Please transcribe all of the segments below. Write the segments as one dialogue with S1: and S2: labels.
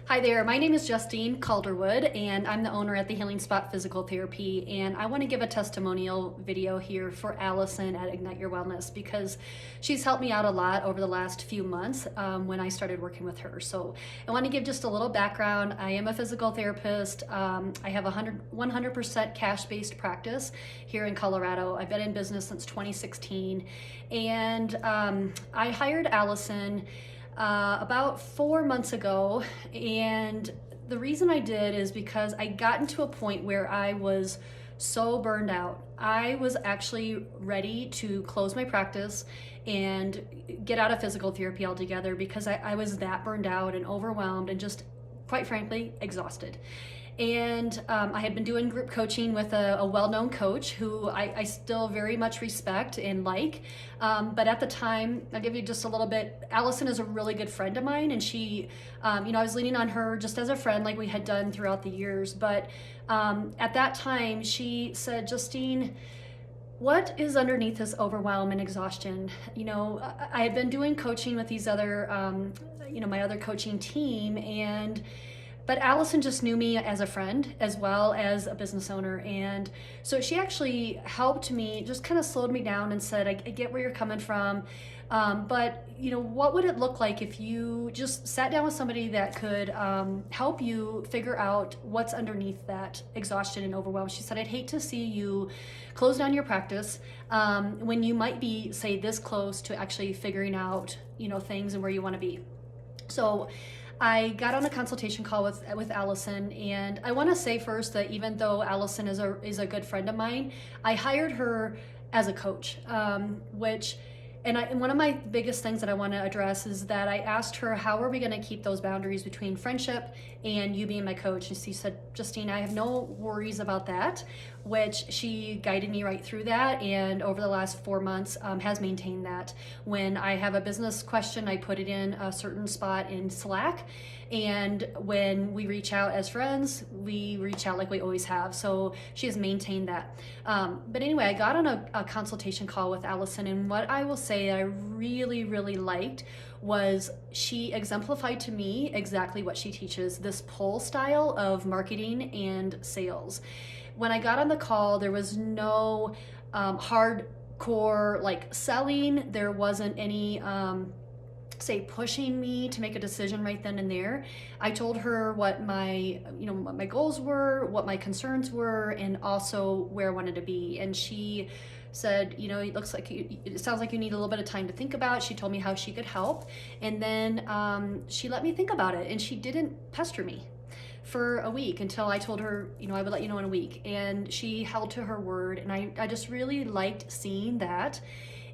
S1: Hi there, my name is Justine Calderwood and I'm the owner at the Healing Spot Physical Therapy, and I want to give a testimonial video here for Allison at Ignite Your Wellness because she's helped me out a lot over the last few months when I started working with her. So I want to give just a little background. I am a physical therapist. I have a 100% cash-based practice here in Colorado. I've been in business since 2016, and I hired Allison about 4 months ago, and the reason I did is because I got into a point where I was so burned out. I was actually ready to close my practice and get out of physical therapy altogether because I was that burned out and overwhelmed and just, quite frankly, exhausted. And I had been doing group coaching with a well-known coach who I still very much respect and like. But at the time, I'll give you just a little bit. Allison is a really good friend of mine, and she, I was leaning on her just as a friend like we had done throughout the years. But at that time, she said, Justine, what is underneath this overwhelm and exhaustion? I had been doing coaching with these other, my other coaching team, but Allison just knew me as a friend as well as a business owner. And so she actually helped me, just kind of slowed me down and said, I get where you're coming from. But what would it look like if you just sat down with somebody that could help you figure out what's underneath that exhaustion and overwhelm? She said, I'd hate to see you close down your practice when you might be, say, this close to actually figuring out, things and where you want to be. So I got on a consultation call with Allison, and I want to say first that even though Allison is a good friend of mine, I hired her as a coach, and one of my biggest things that I want to address is that I asked her, how are we going to keep those boundaries between friendship and you being my coach? And she said, Justine, I have no worries about that, which she guided me right through that. And over the last 4 months has maintained that. When I have a business question, I put it in a certain spot in Slack. And when we reach out as friends, we reach out like we always have. So she has maintained that. But anyway, I got on a consultation call with Allison, and what I will say I really, really liked was she exemplified to me exactly what she teaches, this pull style of marketing and sales. When I got on the call, there was no hardcore like selling. There wasn't any say pushing me to make a decision right then and there. I told her what my goals were, what my concerns were, and also where I wanted to be. And she said, it sounds like you need a little bit of time to think about it. She told me how she could help, and then she let me think about it, and she didn't pester me for a week until I told her, I would let you know in a week. And she held to her word, and I just really liked seeing that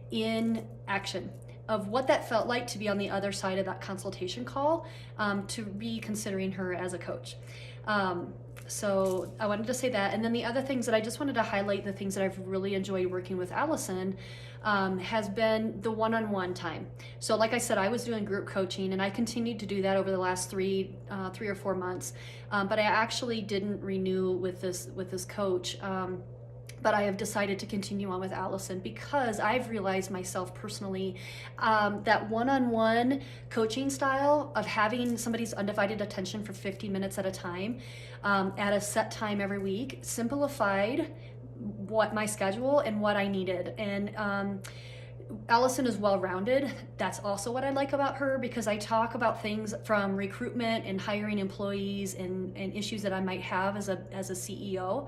S1: in action, of what that felt like to be on the other side of that consultation call, to be considering her as a coach. So I wanted to say that. And then the other things that I just wanted to highlight, the things that I've really enjoyed working with Allison, has been the one-on-one time. So like I said, I was doing group coaching, and I continued to do that over the last three or 4 months. But I actually didn't renew with this coach. But I have decided to continue on with Allison because I've realized myself personally that one-on-one coaching style of having somebody's undivided attention for 50 minutes at a time, at a set time every week, simplified what my schedule and what I needed. And Allison is well-rounded. That's also what I like about her, because I talk about things from recruitment and hiring employees and issues that I might have as a CEO.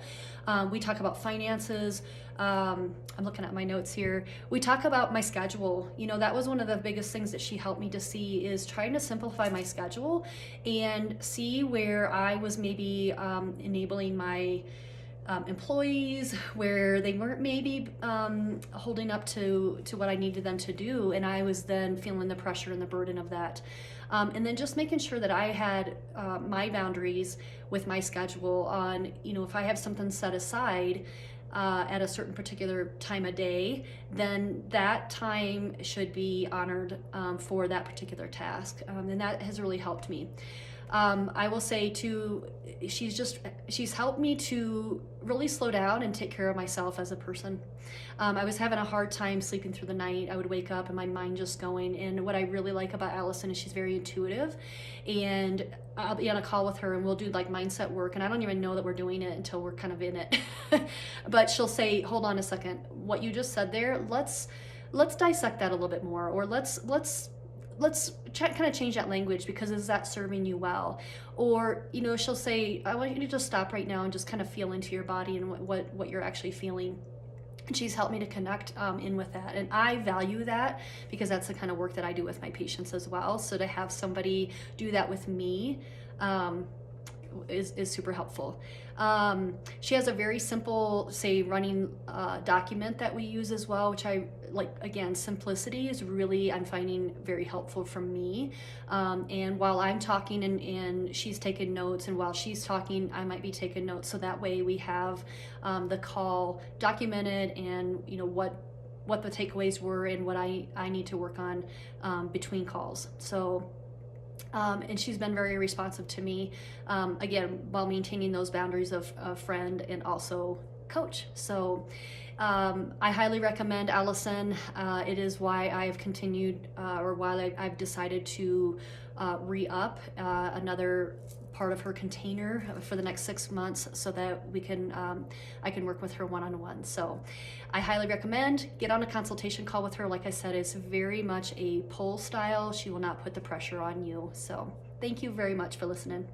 S1: We talk about finances. I'm looking at my notes here. We talk about my schedule. That was one of the biggest things that she helped me to see, is trying to simplify my schedule and see where I was maybe enabling my employees, where they weren't maybe holding up to what I needed them to do, and I was then feeling the pressure and the burden of that. And then just making sure that I had my boundaries with my schedule on, if I have something set aside at a certain particular time of day, then that time should be honored for that particular task. And that has really helped me. I will say too, she's helped me to really slow down and take care of myself as a person. I was having a hard time sleeping through the night. I would wake up and my mind just going. And what I really like about Allison is she's very intuitive, and I'll be on a call with her and we'll do like mindset work. And I don't even know that we're doing it until we're kind of in it. But she'll say, hold on a second, what you just said there, let's dissect that a little bit more, or let's kind of change that language, because is that serving you well? Or, you know, she'll say, I want you to just stop right now and just kind of feel into your body and what you're actually feeling. And she's helped me to connect in with that. And I value that, because that's the kind of work that I do with my patients as well. So to have somebody do that with me is super helpful. She has a very simple, say, running document that we use as well, which I like. Again, simplicity is really, I'm finding, very helpful for me. And while I'm talking and she's taking notes, and while she's talking, I might be taking notes. So that way we have the call documented, and you know what the takeaways were and what I need to work on between calls. So and she's been very responsive to me, again, while maintaining those boundaries of friend and also coach. So I highly recommend Allison. It is why I've continued, or why I've decided to re-up another part of her container for the next 6 months, so that we can I can work with her one-on-one. So I highly recommend get on a consultation call with her. Like I said, it's very much a pull style. She will not put the pressure on you. So thank you very much for listening.